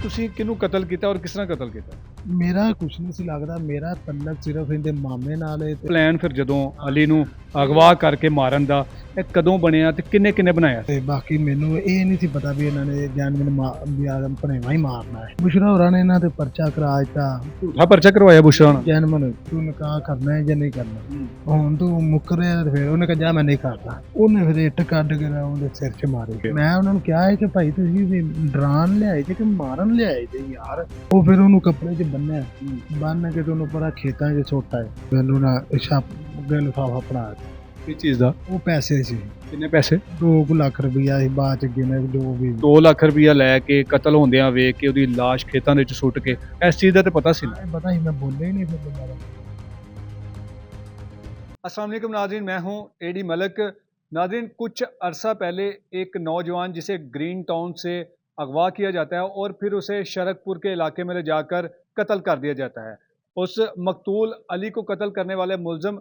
ਤੁਸੀਂ ਕਿਹਨੂੰ ਕਤਲ ਕੀਤਾ ਔਰ ਕਿਸ ਤਰ੍ਹਾਂ ਕਤਲ ਕੀਤਾ? ਮੇਰਾ ਕੁਛ ਨਹੀਂ ਸੀ ਲੱਗਦਾ, ਮੇਰਾ ਤਲਕ ਸਿਰਫ ਇਹਦੇ ਮਾਮੇ ਨਾਲ ਹੈ ਤੇ ਪਲਾਨ ਫਿਰ ਜਦੋਂ ਅਲੀ ਨੂੰ ਅਗਵਾ ਕਰਕੇ ਮਾਰਨ ਦਾ ਇਹ ਕਦੋਂ ਬਣਿਆ ਤੇ ਕਿੰਨੇ ਕਿੰਨੇ ਬਣਾਇਆ? ਬਾਕੀ ਮੈਨੂੰ ਇਹ ਨਹੀਂ ਸੀ ਪਤਾ ਵੀ ਇਹਨਾਂ ਨੇ ਜਾਨਵਰ ਵੀ ਆਦਮ ਭਣੇਵਾ ਹੀ ਮਾਰਨਾ ਹੈ। ਬੁਸ਼ਰਾ ਹੋਰਾਂ ਨੇ ਇਹਨਾਂ ਤੇ ਪਰਚਾ ਕਰਾ ਦਿੱਤਾ। ਝੂਠਾ ਪਰਚਾ ਕਰਵਾਇਆ ਬੁਸ਼ਰਾ ਨਾਲ? ਜੈਨਮਨ ਤੂੰ ਨਿਕਾਹ ਕਰਨਾ ਹੈ ਜਾਂ ਨਹੀਂ ਕਰਨਾ, ਹੁਣ ਤੂੰ ਮੁੱਕਰਿਆ ਤੇ ਫਿਰ ਉਹਨੇ ਕਿਹਾ ਜਾ ਮੈਂ ਨਹੀਂ ਕਰਦਾ। ਉਹਨੇ ਫਿਰ ਇੱਟ ਕੱਢ ਕੇ ਨਾ ਉਹਦੇ ਸਿਰ 'ਚ ਮਾਰੀ। ਮੈਂ ਉਹਨਾਂ ਨੂੰ ਕਿਹਾ ਹੈ ਕਿ ਭਾਈ ਤੁਸੀਂ ਵੀ ਡਰਾਨ ਲਿਆਏ ਜੇ ਕਿ ਮਾਰਨ ਲਿਆਏ ਜੇ ਯਾਰ। ਉਹ ਫਿਰ ਉਹਨੂੰ ਕੱਪੜੇ 'ਚ ਬੰਨਿਆ, ਬੰਨ ਕੇ ਤੇ ਉਹਨੂੰ ਪਰਾ ਖੇਤਾਂ 'ਚ ਸੁੱਟਾ ਹੈ। ਮੈਨੂੰ ਨਾ ਅੱਗੇ ਲਿਫਾਫਾ ਫੜਾ ਦਿੱਤਾ। ਕਿਸ ਚੀਜ਼ ਦਾ? ਉਹ ਪੈਸੇ ਸੀ, ਕਿੰਨੇ ਪੈਸੇ? 2 ਲੱਖ ਰੁਪਈਆ ਸੀ। ਬਾਅਦ 'ਚ ਗਿਣੇ ਜੋ ਵੀ 2 ਲੱਖ ਰੁਪਇਆ ਲੈ ਕੇ ਕਤਲ ਹੁੰਦਿਆਂ ਵੇਖ ਕੇ ਉਹਦੀ ਲਾਸ਼ ਖੇਤਾਂ ਦੇ ਵਿੱਚ ਸੁੱਟ ਕੇ, ਇਸ ਚੀਜ਼ ਦਾ ਤੇ ਪਤਾ ਸੀ ਨਾ? पता ही मैं बोले ही नहीं फिर दोबारा। अस्सलाम वालेकुम नाज़रीन, मैं हूं एडी मलक। नाज़रीन, कुछ अरसा पहले एक नौजवान जिसे ग्रीन टाउन से अगवा किया जाता है और फिर उसे शरकपुर के इलाके में ले जाकर कत्ल कर दिया जाता है। उस मकतूल अली को कत्ल करने वाले मुलज़म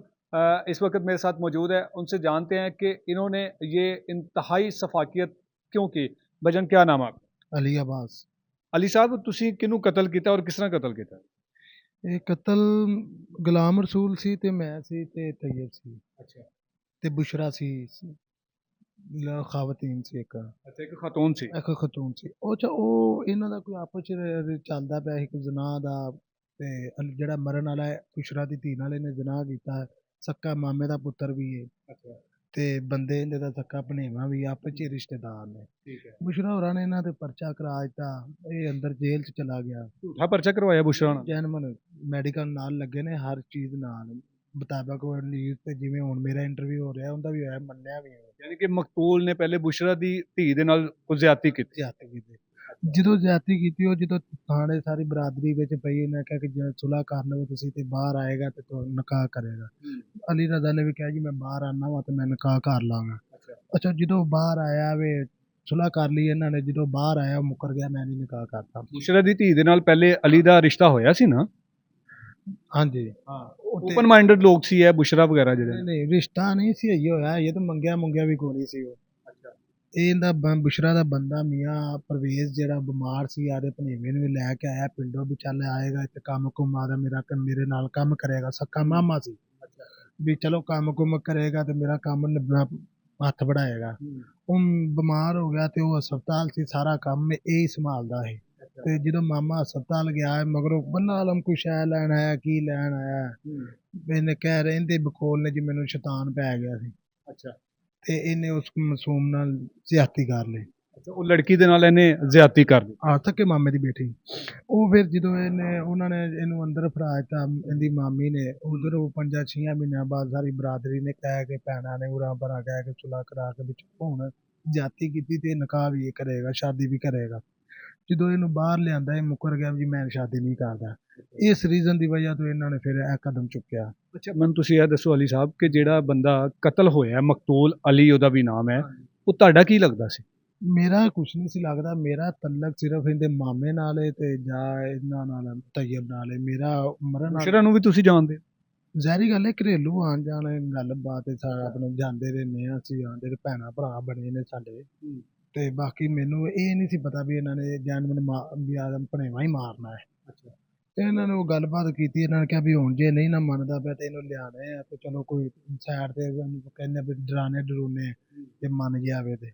इस वक्त मेरे साथ मौजूद है। उनसे जानते हैं कि इन्होंने ये इंतहाई सफाकियत क्यों की। भजन, क्या नाम है आपका? अली अब्बास। अली साहब, तुसी किनू कत्ल किया और किस तरह कत्ल किया? ਇਹ ਕਤਲ ਗੁਲਾਮ ਰਸੂਲ ਸੀ ਤੇ ਮੈਂ ਸੀ ਤੇ ਤੈयब ਸੀ। अच्छा ਤੇ ਬੁਸ਼ਰਾ ਸੀ, ਖਾਵਤੀਨ ਸੀ ਇੱਕ अच्छा, एक खातून सी। ਖਤੂਨ ਸੀ। ਉਹ ਇਹਨਾਂ ਦਾ ਕੋਈ ਆਪਸ ਚ ਚੱਲਦਾ ਪਿਆ ਸੀ ਕੋਈ ਜ਼ਨਾਹ ਦਾ। ਤੇ ਜਿਹੜਾ ਮਰਨ ਵਾਲਾ ਹੈ ਬੁਸ਼ਰਾ ਦੀ ਧੀ ਨਾਲ ਇਹਨੇ ਜ਼ਨਾਹ ਕੀਤਾ। ਸੱਕਾ ਮਾਮੇ ਦਾ ਪੁੱਤਰ ਵੀ ਹੈ अच्छा ਤੇ ਬੰਦੇ ਇਹਦੇ ਦਾ ਸੱਕਾ ਭਣੇਵਾ ਵੀ, ਆਪਸ ਚ ਰਿਸ਼ਤੇਦਾਰ ਨੇ। ठीक है। ਬੁਸ਼ਰਾ ਹੋਰਾਂ ਨੇ ਇਹਨਾਂ ਤੇ ਪਰਚਾ ਕਰਾ ਦਿੱਤਾ। ਇਹ ਅੰਦਰ ਜੇਲ੍ਹ ਚ ਚਲਾ ਗਿਆ। झूठा पर्चा करवाया बुशरा नाल? ਜੈਨਮਨ ਮੈਡੀਕਲ ਨਾਲ ਲੱਗੇ ਨੇ, ਹਰ ਚੀਜ਼ ਨਾਲ ਮੁਤਾਬਕ ਨਿਊਜ਼ ਤੇ ਜਿਵੇਂ ਹੁਣ ਮੇਰਾ ਇੰਟਰਵਿਊ ਹੋ ਰਿਹਾ ਉਹਦਾ ਵੀ ਹੋਇਆ, ਮੰਨਿਆ ਵੀ ਹੈ। यानी कि मकतूल ने पहले बुशरा दी धी दे नाल कुछ ज्यादती की? ਜ਼ਿਆਦਤੀ ਕੀਤੀ। ਜਦੋਂ ਜ਼ਿਆਦਤੀ ਕੀਤੀ, ਉਹ ਜਦੋਂ ਥਾਣੇ ਸਾਰੀ ਬਰਾਦਰੀ ਵਿੱਚ ਪਈ, ਇਹਨੇ ਕਿਹਾ ਕਿ ਜੇ ਸੁਲ੍ਹਾ ਕਰ ਲਵੋ ਤੁਸੀਂ ਤੇ ਬਾਹਰ ਆਏਗਾ ਤੇ ਤੁਹਾਨੂੰ ਨਿਕਾਹ ਕਰੇਗਾ। ਅਲੀ ਰਜ਼ਾ ਨੇ ਵੀ ਕਿਹਾ ਜੀ ਮੈਂ ਬਾਹਰ ਆਨਾ ਵਾ ਤੇ ਮੈਂ ਨਿਕਾਹ ਕਰ ਲਾਂਗਾ। ਅੱਛਾ, ਜਦੋਂ ਬਾਹਰ ਆਇਆ ਵੇ ਸੁਲ੍ਹਾ ਕਰ ਲਈ ਇਹਨਾਂ ਨੇ, ਜਦੋਂ ਬਾਹਰ ਆਇਆ ਉਹ ਮੁੱਕਰ ਗਿਆ, ਮੈਂ ਨਹੀਂ ਨਿਕਾਹ ਕਰਤਾ। बुशरा दी धी दे नाल पहले अली दा रिश्ता होया सी ना? ਹਾਂਜੀ हाँ, ਉਹ ओपन माइंडेड लोग सी है बुशरा वगैरह जेडे। ਨਹੀਂ ਰਿਸ਼ਤਾ ਨਹੀਂ ਸੀ ਇਹ ਹੋਇਆ, ਇਹ ਤਾਂ ਮੰਗਿਆ ਵੀ ਕੋਈ ਨਹੀਂ ਸੀ। ਉਹ ਇਹਦਾ ਬੁਸ਼ਰਾ ਦਾ ਬੰਦਾ ਮੀਆਂ ਪਰਵੇਜ਼ ਜਿਹੜਾ ਬਿਮਾਰ ਸੀ, ਆਦੇ ਭਣੇਵੇਂ ਨੂੰ ਵੀ ਲੈ ਕੇ ਆਇਆ ਪਿੰਡੋਂ ਵੀ ਚੱਲ ਆਏਗਾ ਤੇ ਕੰਮ ਕੁਮ ਆਦਾ ਮੇਰੇ ਨਾਲ ਕੰਮ ਕਰੇਗਾ। ਸੱਕਾ ਮਾਮਾ ਸੀ ਵੀ ਚਲੋ ਕੰਮ ਕੁਮ ਕਰੇਗਾ ਤੇ ਮੇਰਾ ਕੰਮ ਹੱਥ ਵੜਾਏਗਾ। ਉਹ ਬਿਮਾਰ ਹੋ ਗਿਆ ਤੇ ਉਹ ਹਸਪਤਾਲ ਸੀ, ਸਾਰਾ ਕੰਮ ਇਹ ਹੀ ਸੰਭਾਲਦਾ ਸੀ। ਤੇ ਜਦੋਂ ਮਾਮਾ ਹਸਪਤਾਲ ਗਿਆ ਮਗਰੋਂ ਬੰਨਾ ਆਲਮ ਕੋਈ ਸ਼ੈ ਲੈਣ ਆਇਆ, ਕੀ ਲੈਣ ਆਇਆ, ਇਹਨੇ ਕਹਿ ਰਹੇ ਇਹਦੇ ਬਖੋਲ ਨੇ ਜੀ ਮੈਨੂੰ ਸ਼ੈਤਾਨ ਪੈ ਗਿਆ ਸੀ। अच्छा ਤੇ ਇਹਨੇ ਉਸ ਮਾਸੂਮ ਨਾਲ ਜ਼ਿਆਦਤੀ ਕਰ ਲਈ। अच्छा, वो लड़की दे नाल इहने ज्यादती कर दी? ਆ ਤੱਕ ਮਾਮੇ ਦੀ ਬੇਟੀ। ਉਹ ਫਿਰ ਜਦੋਂ ਉਹਨਾਂ ਨੇ ਇਹਨੂੰ ਅੰਦਰ ਫੜਾ ਦਿੱਤਾ, ਇਹਦੀ ਮਾਮੀ ਨੇ, ਉਧਰ ਉਹ 5-6 ਮਹੀਨਿਆਂ ਬਾਅਦ ਸਾਰੀ ਬਰਾਦਰੀ ਨੇ ਕਹਿ ਕੇ, ਭੈਣਾਂ ਨੇ ਉਰਾਂ ਪਰਾਂ ਕਹਿ ਕੇ ਸੁਲ੍ਹਾ ਕਰਾ ਕੇ ਵਿੱਚ ਹੁਣ ਜ਼ਿਆਦਤੀ ਕੀਤੀ ਤੇ ਨਿਕਾਹ ਵੀ ਇਹ ਕਰੇਗਾ, ਸ਼ਾਦੀ ਵੀ ਕਰੇਗਾ। ਜਦੋਂ ਇਹਨੂੰ ਬਾਹਰ ਲਿਆਂਦਾ ਇਹ ਮੁੱਕਰ ਗਿਆ ਜੀ ਮੈਂ ਸ਼ਾਦੀ ਨਹੀਂ ਕਰਦਾ। ਇਸ ਰੀਜ਼ਨ ਦੀ ਵਜ੍ਹਾ ਤੋਂ ਇਹਨਾਂ ਨੇ ਫਿਰ ਇਹ ਕਦਮ ਚੁੱਕਿਆ। अच्छा, मैं ਤੁਸੀਂ ਇਹ ਦੱਸੋ ਅਲੀ ਸਾਹਿਬ ਕਿ ਜਿਹੜਾ ਬੰਦਾ ਕਤਲ ਹੋਇਆ ਮਕਤੂਲ ਅਲੀ ਉਹਦਾ ਵੀ ਨਾਮ ਹੈ, ਉਹ ਤੁਹਾਡਾ ਕੀ ਲੱਗਦਾ ਸੀ? ਮੇਰਾ ਕੁਛ ਨਹੀਂ ਸੀ ਲੱਗਦਾ, ਮੇਰਾ ਤਲਕ ਸਿਰਫ ਇਹਦੇ ਮਾਮੇ ਨਾਲ ਹੈ ਤੇ ਜਾਂ ਇਹਨਾਂ ਨਾਲ ਤੈयब ਨਾਲ ਹੈ। ਮੇਰਾ ਮਰਨ ਬੁਸ਼ਰਾ ਨੂੰ ਵੀ ਤੁਸੀਂ ਜਾਣਦੇ ਹੋ? ਜ਼ਾਹਿਰੀ ਗੱਲ ਹੈ, ਘਰੇਲੂ ਆਣ ਜਾਣ ਗੱਲਬਾਤ ਸਾਰਾ ਆਪਣੇ ਜਾਂਦੇ ਰਹਿੰਦੇ ਹਾਂ ਅਸੀਂ, ਆਉਂਦੇ ਭੈਣਾਂ ਭਰਾ ਬਣੇ ਨੇ ਸਾਡੇ। ਤੇ ਬਾਕੀ ਮੈਨੂੰ ਇਹ ਨਹੀਂ ਸੀ ਪਤਾ ਵੀ ਇਹਨਾਂ ਨੇ ਜਾਨਵਰ ਵੀ ਆਦਮ ਭਣੇਵਾ ਹੀ ਮਾਰਨਾ ਹੈ। ਅੱਛਾ, ਤੇ ਇਹਨਾਂ ਨੇ ਉਹ ਗੱਲਬਾਤ ਕੀਤੀ। ਇਹਨਾਂ ਨੇ ਕਿਹਾ ਵੀ ਹੁਣ ਜੇ ਨਹੀਂ ਨਾ ਮੰਨਦਾ ਪਿਆ ਤੇ ਇਹਨੂੰ ਲਿਆਣੇ ਆ ਤੇ ਚਲੋ ਕੋਈ ਸਾਈਡ ਤੇ ਕਹਿੰਦੇ ਵੀ ਡਰਾਣੇ ਡਰੂਨੇ ਜੇ ਮੰਨ ਜਾਵੇ ਤੇ।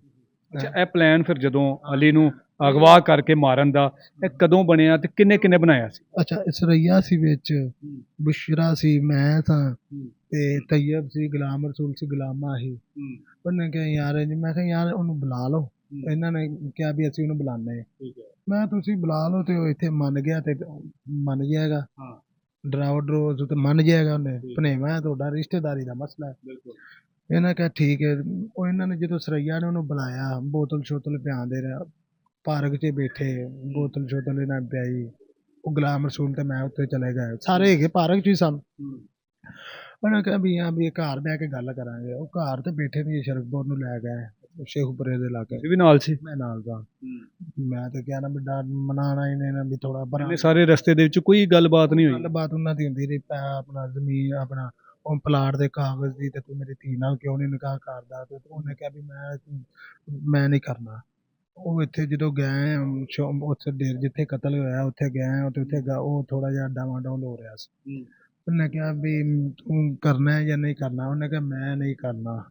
ਅੱਛਾ, ਇਹ ਪਲਾਨ ਫਿਰ ਜਦੋਂ ਅਲੀ ਨੂੰ ਅਗਵਾ ਕਰਕੇ ਮਾਰਨ ਦਾ ਇਹ ਕਦੋਂ ਬਣਿਆ ਤੇ ਕਿੰਨੇ ਕਿੰਨੇ ਬਣਾਇਆ ਸੀ? ਅੱਛਾ, ਸਰਈਆ ਸੀ ਵਿੱਚ, ਬੁਸ਼ਰਾ ਸੀ, ਮੈਂ ਸਾਂ ਤੇ ਤੈयब ਸੀ, ਗੁਲਾਮ ਰਸੂਲ ਸੀ, ਗੁਲਾਮਾ ਸੀ। ਉਹਨੇ ਕਿਹਾ ਯਾਰ ਜੀ, ਮੈਂ ਕਿਹਾ ਯਾਰ ਉਹਨੂੰ ਬੁਲਾ ਲਓ। ਇਹਨਾਂ ਨੇ ਕਿਹਾ ਵੀ ਅਸੀਂ ਉਹਨੂੰ ਬੁਲਾਉਂਦੇ ਹਾਂ। ਮੈਂ ਤੁਸੀਂ ਬੁਲਾ ਲਓ ਤੇ ਉਹ ਇੱਥੇ ਮੰਨ ਗਿਆ ਤੇ ਮੰਨ ਜਾਏਗਾ। ਡਰਾਓ ਡਰੋ ਤੇ ਮੰਨ ਜਾਏਗਾ ਉਹਨੇ, ਭਣੇਵਾ ਤੁਹਾਡਾ ਰਿਸ਼ਤੇਦਾਰੀ ਦਾ ਮਸਲਾ ਹੈ। ਇਹਨਾਂ ਕਿਹਾ ਠੀਕ ਹੈ। ਉਹ ਇਹਨਾਂ ਨੇ ਜਦੋਂ ਸਰਈਆ ਨੇ ਉਹਨੂੰ ਬੁਲਾਇਆ, ਬੋਤਲ ਸ਼ੋਤਲ ਪਿਆਉਂਦੇ ਰਿਹਾ, ਪਾਰਕ 'ਚ ਬੈਠੇ, ਬੋਤਲ ਸ਼ੋਤਲ ਇਹਨਾਂ ਨੇ ਪਿਆਈ। ਉਹ ਗੁਲਾਮ ਰਸੂਲ ਤੇ ਮੈਂ ਉੱਤੇ ਚਲੇ ਗਏ, ਸਾਰੇ ਹੈਗੇ ਪਾਰਕ 'ਚ ਹੀ ਸਨ। ਉਹਨੇ ਕਿਹਾ ਵੀ ਹਾਂ ਵੀ ਘਰ ਬਹਿ ਕੇ ਗੱਲ ਕਰਾਂਗੇ। ਉਹ ਘਰ ਤੇ ਬੈਠੇ ਵੀ ਸ਼ਰਕਪੁਰ ਨੂੰ ਲੈ ਗਏ, ਸ਼ੇਖੂਪੁਰੇ ਦੇ ਇਲਾਕੇ। ਤੁਸੀਂ ਵੀ ਨਾਲ ਸੀ? ਮੈਂ ਨਾਲ ਦਾ। ਮੈਂ ਤੇ ਕਿਹਾ ਨਾ ਵੀ ਡਰ ਮਨਾਣਾ ਇਹਨੇ ਨਾ ਵੀ ਥੋੜਾ ਇਹਨੇ ਸਾਰੇ ਰਸਤੇ ਦੇ ਵਿੱਚ ਕੋਈ ਗੱਲਬਾਤ ਨਹੀਂ ਹੋਈ? ਗੱਲਬਾਤ ਉਹਨਾਂ ਦੀ ਹੁੰਦੀ ਰਹੀ, ਆਪਣਾ ਜ਼ਮੀਨ ਆਪਣਾ ਉਹ ਪਲਾਟ ਦੇ ਕਾਗਜ਼ ਦੀ, ਤੇ ਤੂੰ ਮੇਰੀ ਧੀ ਨਾਲ ਕਿਉਂ ਨਹੀਂ ਨਿਕਾਹ ਕਰਦਾ? ਤੇ ਉਹਨੇ ਕਿਹਾ ਵੀ ਮੈਂ ਨਹੀਂ ਕਰਨਾ। ਉਹ ਇੱਥੇ ਜਦੋਂ ਗਏ ਉੱਥੇ ਜਿੱਥੇ ਕਤਲ ਹੋਇਆ ਉੱਥੇ ਗਏ ਤੇ ਉੱਥੇ ਉਹ ਥੋੜਾ ਜਿਹਾ ਡਾਵਾਡੋਲ ਹੋ ਰਿਹਾ ਸੀ। ਉਹਨੇ ਕਿਹਾ ਵੀ ਤੂੰ ਕਰਨਾ ਹੈ ਜਾਂ ਨਹੀਂ ਕਰਨਾ, ਉਹਨੇ ਕਿਹਾ ਮੈਂ ਨਹੀਂ ਕਰਨਾ।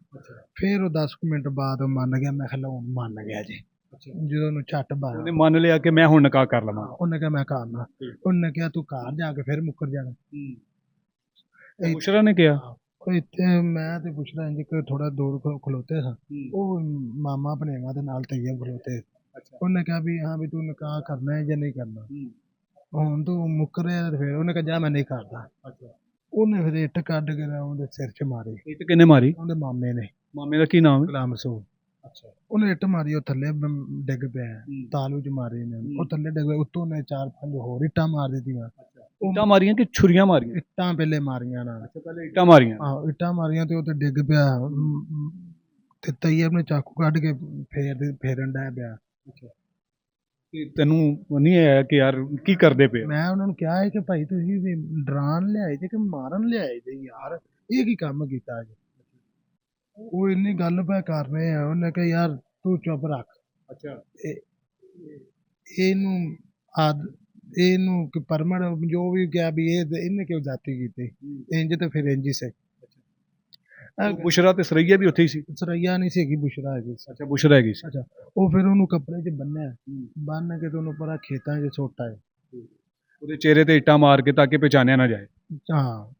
ਫਿਰ ਉਹ 10 ਮਿੰਟ ਬਾਅਦ ਉਹ ਮੰਨ ਗਿਆ। ਮੈਂ ਕਿਹਾ ਹੁਣ ਮੰਨ ਗਿਆ ਜੀ। ਜਦੋਂ ਉਹਨੂੰ ਝੱਟ ਬਾਇਆ ਉਹਨੇ ਮੰਨ ਲਿਆ ਕਿ ਮੈਂ ਹੁਣ ਨਿਕਾਹ ਕਰ ਲਵਾਂ। ਉਹਨੇ ਕਿਹਾ ਮੈਂ ਕਰਨਾ। ਉਹਨੇ ਕਿਹਾ ਤੂੰ ਘਰ ਜਾ ਕੇ ਫਿਰ ਮੁੱਕਰ ਜਾਣਾ। ਬੁਸ਼ਰਾ ਨੇ ਕਿਹਾ ਉਹ ਇੱਥੇ ਮੈਂ ਤੇ ਪੁੱਛਦਾ ਇੰਜ ਕਿ ਥੋੜਾ ਦੂਰ ਖਲੋਤੇ ਸਾਂ, ਉਹ ਮਾਮਾ ਭਣੇਵਾਂ ਦੇ ਨਾਲ ਤਈਅਬ ਖਲੋਤੇ। ਉਹਨੇ ਕਿਹਾ ਵੀ ਹਾਂ ਵੀ ਤੂੰ ਨਿਕਾਹ ਕਰਨਾ ਹੈ ਜਾਂ ਨਹੀਂ ਕਰਨਾ, ਹੁਣ ਤੂੰ ਮੁੱਕਰਿਆ। ਫਿਰ ਉਹਨੇ ਕਿਹਾ ਜਾ ਮੈਂ ਨਹੀਂ ਕਰਦਾ। ਉਹਨੇ ਫਿਰ ਇੱਟ ਕੱਢ ਕੇ ਨਾ ਉਹਦੇ ਸਿਰ 'ਚ ਮਾਰੀ। ਇੱਟ ਕਿਹਨੇ ਮਾਰੀ? ਉਹਦੇ ਮਾਮੇ ਨੇ। ਮਾਮੇ ਦਾ ਕੀ ਨਾਮ ਹੈ? ਗੁਲਾਮ ਰਸੂਲ। ਉਹਨੇ ਇੱਟ ਮਾਰੀ, ਉਹ ਥੱਲੇ ਡਿੱਗ ਪਿਆ। ਤਾਲੂ 'ਚ ਮਾਰੀ ਨੇ, ਉਹ ਥੱਲੇ ਡਿੱਗ ਪਿਆ। ਉੱਤੋਂ ਨੇ 4-5 ਹੋਰ ਇੱਟਾਂ ਮਾਰ ਦਿੱਤੀਆਂ। ਇੱਟਾਂ ਮਾਰੀਆਂ ਕਿ ਛੁਰੀਆਂ ਮਾਰੀਆਂ? ਇੱਟਾਂ ਪਹਿਲੇ ਮਾਰੀਆਂ ਨਾਲ। ਪਹਿਲੇ ਇੱਟਾਂ ਮਾਰੀਆਂ। ਆਹੋ ਇੱਟਾਂ ਮਾਰੀਆਂ ਤੇ ਉਹ ਤੇ ਡਿੱਗ ਪਿਆ। ਤੇ ਤਈਅਬ ਨੇ ਚਾਕੂ ਕੱਢ ਕੇ ਫੇਰਨ ਡਿਆ ਪਿਆ। ਤੈਨੂੰ ਨਹੀਂ ਆਇਆ ਕਿ ਯਾਰ ਕੀ ਕਰਦੇ ਪਏ? ਮੈਂ ਉਹਨਾਂ ਨੂੰ ਕਿਹਾ ਕਿ ਭਾਈ ਤੁਸੀਂ ਵੀ ਡਰਾਉਣ ਲਿਆਏ ਜੇ ਕਿ ਮਾਰਨ ਲਿਆਏ ਜੇ ਯਾਰ, ਇਹ ਕੀ ਕੰਮ ਕੀਤਾ ਜੀ। ਉਹ ਇੰਨੀ ਗੱਲ ਪੈ ਕਰ ਰਹੇ ਆ। ਉਹਨੇ ਕਿਹਾ ਯਾਰ ਤੂੰ ਚੁੱਪ ਰੱਖ। ਇਹਨੂੰ ਕਿ ਪਰਮਨ ਜੋ ਵੀ ਕਿਹਾ ਵੀ ਇਹਨੇ ਕਿਉਂ ਜਾਤੀ ਕੀਤੀ, ਇੰਜ ਤੇ ਫਿਰ ਇੰਜ ਹੀ ਸੀ। ਬੁਸ਼ਰਾ ਤੇ ਸਰਈਆ ਵੀ ਉੱਥੇ ਹੀ ਸੀ? ਸਰਈਆ ਨਹੀਂ ਸੀਗੀ, ਬੁਸ਼ਰਾ ਹੈਗੀ ਸੀ। ਅੱਛਾ ਬੁਸ਼ਰਾ ਹੈਗੀ ਸੀ। ਅੱਛਾ ਉਹ ਫਿਰ ਉਹਨੂੰ ਕੱਪੜੇ 'ਚ ਬੰਨਿਆ, ਬੰਨ ਕੇ ਤੇ ਉਹਨੂੰ ਪਰਾਂ ਖੇਤਾਂ 'ਚ ਸੁੱਟ ਆਏ। ਉਹਦੇ ਚਿਹਰੇ ਤੇ ਇੱਟਾਂ ਮਾਰ ਕੇ ਤਾਂ ਕਿ ਪਛਾਣਿਆ ਨਾ ਜਾਏ। ਹਾਂ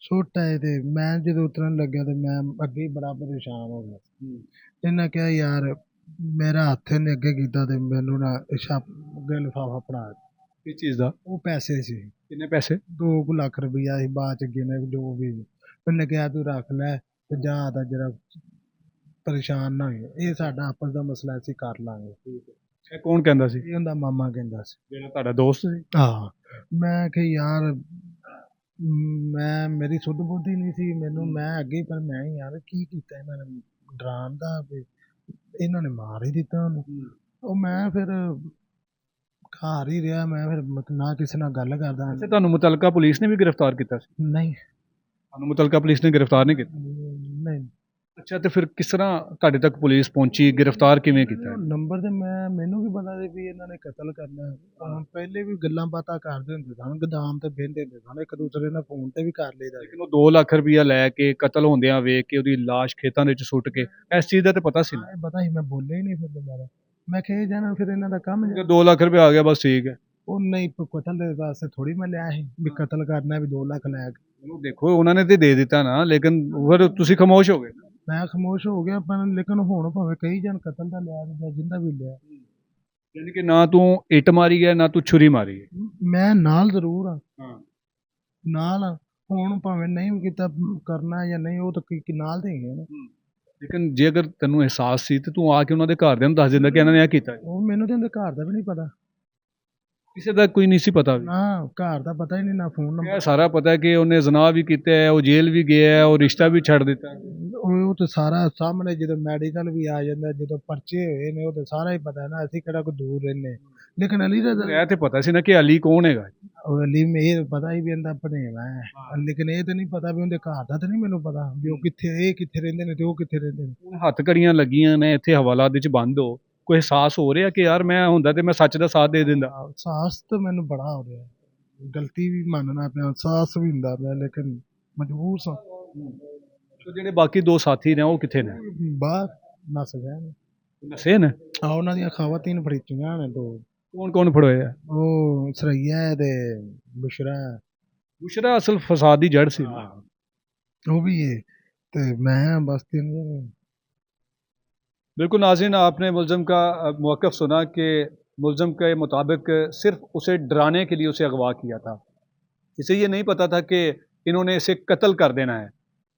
ਸੁੱਟ ਆਏ। ਤੇ ਮੈਂ ਜਦੋਂ ਉਤਰਨ ਲੱਗਿਆ ਤੇ ਮੈਂ ਅੱਗੇ ਹੀ ਬੜਾ ਪਰੇਸ਼ਾਨ ਹੋ ਗਿਆ। ਇਹਨਾਂ ਕਿਹਾ ਯਾਰ ਮੇਰਾ ਹੱਥ ਇਹਨੇ ਅੱਗੇ ਕੀਤਾ ਤੇ ਮੈਨੂੰ ਨਾ ਅੱਗੇ ਲਿਫਾਫਾ ਫੜਾ। ਕਿਸ ਚੀਜ਼ ਦਾ? ਉਹ ਪੈਸੇ ਸੀ। ਕਿੰਨੇ ਪੈਸੇ? 2 ਲੱਖ ਰੁਪਈਆ ਸੀ। ਬਾਅਦ 'ਚ ਗਿਣੇ ਜੋ ਵੀ। ਉਹਨੇ ਕਿਹਾ ਤੂੰ ਰੱਖ ਲੈ ਤੇ ਜਾ ਤਾਂ ਜਰਾ ਪਰੇਸ਼ਾਨ ਨਾ ਹੋਏ, ਇਹ ਸਾਡਾ ਆਪਸ ਦਾ ਮਸਲਾ ਅਸੀਂ ਕਰ ਲਾਂਗੇ। ਇਹ ਕੌਣ ਕਹਿੰਦਾ ਸੀ? ਇਹ ਉਹਦਾ ਮਾਮਾ ਕਹਿੰਦਾ ਸੀ। ਜਿਹੜਾ ਤੁਹਾਡਾ ਦੋਸਤ ਸੀ? ਹਾਂ। ਮੈਂ ਕਿਹਾ ਯਾਰ ਮੇਰੀ ਸੁੱਧ ਬੁੱਧੀ ਨਹੀਂ ਸੀ ਮੈਨੂੰ, ਮੈਂ ਅੱਗੇ ਪਰ ਮੈਂ ਯਾਰ ਕੀ ਕੀਤਾ ਇਹਨਾਂ ਨੇ ਡਰਾਉਣ ਦਾ, ਵੀ ਇਹਨਾਂ ਨੇ ਮਾਰ ਹੀ ਦਿੱਤਾ ਉਹਨੂੰ। ਉਹ ਮੈਂ ਫਿਰ ਘਰ ਹੀ ਰਿਹਾ। ਮੈਂ ਫਿਰ ਨਾ ਕਿਸੇ ਨਾਲ ਗੱਲ ਕਰਦਾ। ਤੁਹਾਨੂੰ ਮੁਤਲਕਾ ਪੁਲਿਸ ਨੇ ਵੀ ਗ੍ਰਿਫਤਾਰ ਕੀਤਾ ਸੀ? ਨਹੀਂ, ਤੁਹਾਨੂੰ ਮੁਤਲਕਾ ਪੁਲਿਸ ਨੇ ਗ੍ਰਿਫਤਾਰ ਨਹੀਂ ਕੀਤਾ? ਨਹੀਂ। ਅੱਛਾ ਤੇ ਫਿਰ ਕਿਸ ਤਰ੍ਹਾਂ ਤੁਹਾਡੇ ਤੱਕ ਪੁਲਿਸ ਪਹੁੰਚੀ, ਗ੍ਰਿਫਤਾਰ ਕਿਵੇਂ ਕੀਤਾ? ਨੰਬਰ ਤੇ ਮੈਨੂੰ ਵੀ ਪਤਾ ਸੀ ਵੀ ਇਹਨਾਂ ਨੇ ਕਤਲ ਕਰਨਾ। ਪਹਿਲੇ ਵੀ ਗੱਲਾਂ ਬਾਤਾਂ ਕਰਦੇ ਹੁੰਦੇ ਸਨ, ਗੋਦਾਮ ਤੇ ਬਹਿੰਦੇ ਹੁੰਦੇ ਸਨ, ਇੱਕ ਦੂਸਰੇ ਨਾਲ ਫੋਨ ਤੇ ਵੀ ਕਰ ਲਈਦਾ। ਲੇਕਿਨ ਉਹ 2 ਲੱਖ ਰੁਪਈਆ ਲੈ ਕੇ ਕਤਲ ਹੁੰਦਿਆਂ ਵੇਖ ਕੇ ਉਹਦੀ ਲਾਸ਼ ਖੇਤਾਂ ਦੇ ਵਿੱਚ ਸੁੱਟ ਕੇ, ਇਸ ਚੀਜ਼ ਦਾ ਤੇ ਪਤਾ ਸੀ ਨਾ? ਪਤਾ ਸੀ, ਮੈਂ ਬੋਲਿਆ ਹੀ ਨਹੀਂ ਫਿਰ ਦੁਬਾਰਾ। ਮੈਂ ਕਿਹਾ ਜਾਣਾ ਫਿਰ ਇਹਨਾਂ ਦਾ ਕੰਮ ਹੈ। 2 ਲੱਖ ਰੁਪਇਆ ਆ ਗਿਆ ਬਸ ਠੀਕ ਹੈ। ਉਹ ਨਹੀਂ ਕਤਲ ਦੇ ਵਾਸਤੇ ਥੋੜੀ ਮੈਂ ਲਿਆ ਸੀ ਵੀ ਕਤਲ ਕਰਨਾ ਵੀ 2 ਲੱਖ ਲੈ ਕੇ। ਉਹਨੂੰ ਦੇਖੋ ਉਹਨਾਂ ਨੇ ਤੇ ਦੇ ਦਿੱਤਾ ਨਾ, ਲੇਕਿਨ ਫਿਰ ਤੁਸੀਂ ਖਾਮੋਸ਼ ਹੋ ਗਏ। ਮੈਂ ਖਾਮੋਸ਼ ਹੋ ਗਿਆ, ਪਰ ਲੇਕਿਨ ਹੁਣ ਭਾਵੇਂ ਕਈ ਜਣ ਕਤਲ ਦਾ ਲਿਆ ਜਾਂ ਜਿੰਦਾ ਵੀ ਲਿਆ। ਯਾਨੀ ਕਿ ਨਾ ਤੂੰ ਇੱਟ ਮਾਰੀ ਹੈ ਨਾ ਤੂੰ ਛੁਰੀ ਮਾਰੀ ਹੈ। ਮੈਂ ਨਾਲ ਜ਼ਰੂਰ ਆ। ਨਾਲ ਹੁਣ ਭਾਵੇਂ ਨਹੀਂ ਵੀ ਕੀਤਾ ਕਰਨਾ ਜਾਂ ਨਹੀਂ, ਉਹ ਤਾਂ ਨਾਲ ਦੇ ਹੀ ਨਾ। ਲੇਕਿਨ ਜੇ ਅਗਰ ਤੈਨੂੰ ਅਹਿਸਾਸ ਸੀ ਤੇ ਤੂੰ ਆ ਕੇ ਉਹਨਾਂ ਦੇ ਘਰਦਿਆਂ ਨੂੰ ਦੱਸ ਦਿੰਦਾ ਕਿ ਇਹਨਾਂ ਨੇ ਇਹ ਕੀਤਾ। ਉਹ ਮੈਨੂੰ ਤੇ ਉਹਦੇ ਘਰ ਦਾ ਵੀ ਨਹੀਂ ਪਤਾ, ਕਿਸੇ ਦਾ ਕੋਈ ਨਹੀਂ ਸੀ ਪਤਾ? ਨਾ ਘਰ ਦਾ ਪਤਾ ਹੀ ਨਹੀਂ, ਨਾ ਫੋਨ ਨੰਬਰ। ਇਹ ਸਾਰਾ ਪਤਾ ਹੈ ਕਿ ਉਹਨੇ ਜ਼ਨਾਹ ਵੀ ਕੀਤਾ ਹੈ, ਉਹ ਜੇਲ੍ਹ ਵੀ ਗਿਆ ਹੈ, ਉਹ ਰਿਸ਼ਤਾ ਵੀ ਛੱਡ ਦਿੱਤਾ। ਉਹ ਤਾਂ ਸਾਰਾ ਸਾਹਮਣੇ, ਜਦੋਂ ਮੈਡੀਕਲ ਵੀ ਆ ਜਾਂਦਾ, ਜਦੋਂ ਪਰਚੇ ਹੋਏ ਨੇ, ਉਹ ਤਾਂ ਸਾਰਾ ਹੀ ਪਤਾ ਨਾ। ਅਸੀਂ ਕਿਹੜਾ ਕੋਈ ਦੂਰ ਰਹਿੰਦੇ। ਲੇਕਿਨ ਅਲੀ ਦਾ ਇਹ ਤੇ ਪਤਾ ਸੀ ਨਾ ਕਿ ਅਲੀ ਕੌਣ ਹੈਗਾ। ਉਹ ਅਲੀ ਇਹ ਪਤਾ ਹੀ ਵੀ ਇਹਦਾ ਭਣੇਵਾ ਹੈ, ਲੇਕਿਨ ਇਹ ਤਾਂ ਨਹੀਂ ਪਤਾ ਵੀ ਉਹਦੇ ਘਰ ਦਾ ਤਾਂ ਨਹੀਂ ਮੈਨੂੰ ਪਤਾ ਵੀ ਉਹ ਇਹ ਕਿੱਥੇ ਰਹਿੰਦੇ ਨੇ ਤੇ ਉਹ ਕਿੱਥੇ ਰਹਿੰਦੇ ਨੇ। ਹੱਥ ਕੜੀਆਂ ਲੱਗੀਆਂ ਨੇ ਇੱਥੇ ਹਵਾਲਾਤ ਵਿੱਚ ਬੰਦ ਹੋ, ਕੋਈ ਅਹਿਸਾਸ ਹੋ ਰਿਹਾ ਕਿ ਯਾਰ ਮੈਂ ਹੁੰਦਾ ਤੇ ਮੈਂ ਸੱਚ ਦਾ ਸਾਥ ਦੇ ਦਿੰਦਾ? ਅਹਿਸਾਸ ਤਾਂ ਮੈਨੂੰ ਬੜਾ ਹੋ ਰਿਹਾ, ਗਲਤੀ ਵੀ ਮੰਨਣਾ ਪਿਆ, ਅਹਿਸਾਸ ਵੀ ਹੁੰਦਾ ਪਿਆ, ਲੇਕਿਨ ਮਜਬੂਰ ਸਾਂ। ਜਿਹੜੇ ਬਾਕੀ 2 ਸਾਥੀ ਨੇ ਉਹ ਕਿੱਥੇ ਨੇ? ਬਾਹਰ ਨੱਸ ਗਏ ਨੇ। ਨਸੇ ਨੇ? ਉਹਨਾਂ ਦੀਆਂ ਖਾਵਤੀਨ ਫੜੀਚੀਆਂ ਨੇ 2। ਕੌਣ ਫੜੋਏ ਆ? ਉਹ ਸਰਈਆ ਤੇ ਬੁਸ਼ਰਾ। ਬੁਸ਼ਰਾ ਅਸਲ ਫਸਾਦ ਦੀ ਜੜ ਸੀ। ਉਹ भी है तो मैं बस 3 दिन। बिल्कुल नाज़रीन, आपने मुलज़म का मौक़िफ़ सुना कि मुलज़म के मुताबिक सिर्फ उसे डराने के लिए उसे अगवा किया था। इसे ये नहीं पता था कि इन्होंने इसे कत्ल कर देना है।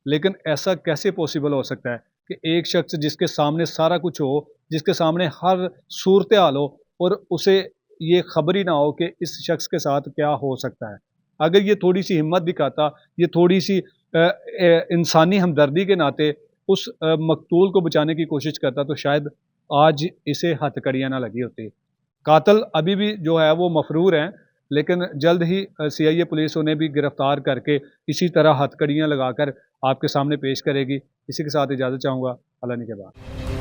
लेकिन ऐसा कैसे पॉसिबल हो सकता है कि एक शख्स जिसके सामने सारा कुछ हो, जिसके सामने हर सूरत हाल हो, और उसे ये खबर ही ना हो कि इस शख्स के साथ क्या हो सकता है। अगर ये थोड़ी सी हिम्मत दिखाता, ये थोड़ी सी इंसानी हमदर्दी के नाते उस मकतूल को बचाने की कोशिश करता, तो शायद आज इसे हथकड़ियाँ ना लगी होती। कातिल अभी भी जो है वो मफरूर हैं, लेकिन जल्द ही CIA पुलिस उन्हें भी गिरफ्तार करके इसी तरह हथकड़ियाँ लगाकर आपके सामने पेश करेगी। इसी के साथ इजाज़त चाहूँगा। अल्लाह ने के बाद।